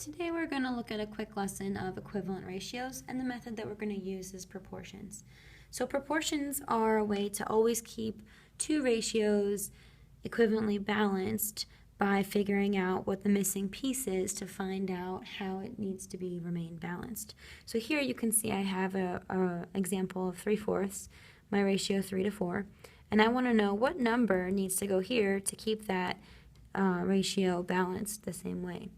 Today we're going to look at a quick lesson of equivalent ratios, and the method that we're going to use is proportions. So proportions are a way to always keep two ratios equivalently balanced by figuring out what the missing piece is to find out how it needs to be remain balanced. So here you can see I have a example of 3/4, my ratio 3:4, and I want to know what number needs to go here to keep that ratio balanced the same way.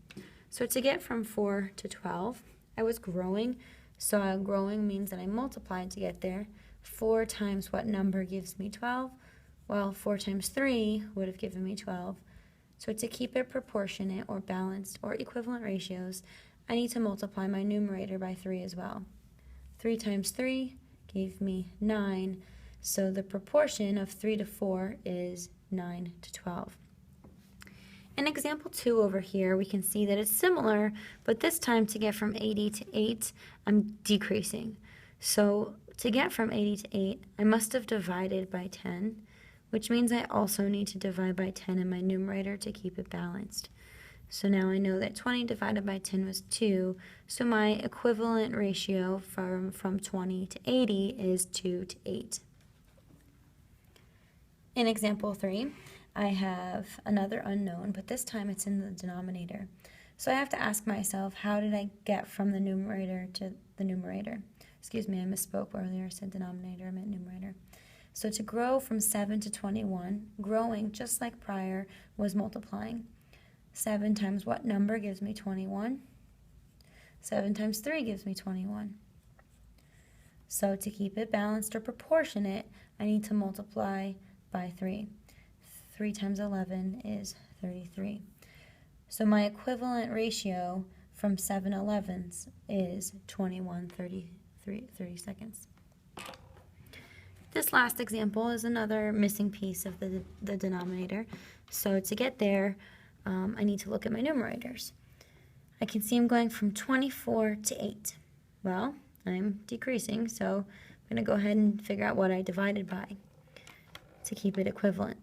So to get from 4 to 12, I was growing, so growing means that I multiplied to get there. 4 times what number gives me 12? Well, 4 times 3 would have given me 12. So to keep it proportionate or balanced or equivalent ratios, I need to multiply my numerator by 3 as well. 3 times 3 gave me 9, so the proportion of 3 to 4 is 9 to 12. In example 2 over here, we can see that it's similar, but this time to get from 80 to 8, I'm decreasing. So to get from 80 to 8, I must have divided by 10, which means I also need to divide by 10 in my numerator to keep it balanced. So now I know that 20 divided by 10 was 2, so my equivalent ratio from 20 to 80 is 2 to 8. In example 3, I have another unknown, but this time it's in the denominator. So I have to ask myself, how did I get from the numerator to the numerator? Excuse me, I misspoke earlier. I said denominator, I meant numerator. So to grow from 7 to 21, growing just like prior was multiplying. 7 times what number gives me 21? 7 times 3 gives me 21. So to keep it balanced or proportionate, I need to multiply by 3. 3 times 11 is 33. So my equivalent ratio from 7/11 is 21/30 This last example is another missing piece of the denominator. So to get there, I need to look at my numerators. I can see I'm going from 24 to 8. Well, I'm decreasing, so I'm going to go ahead and figure out what I divided by to keep it equivalent.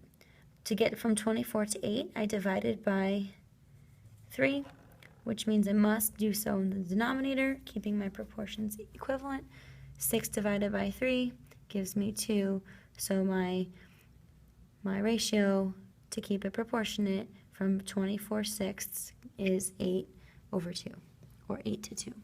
To get from 24 to 8, I divided by 3, which means I must do so in the denominator, keeping my proportions equivalent. 6 divided by 3 gives me 2, so my ratio to keep it proportionate from 24/6 is 8/2, or 8 to 2.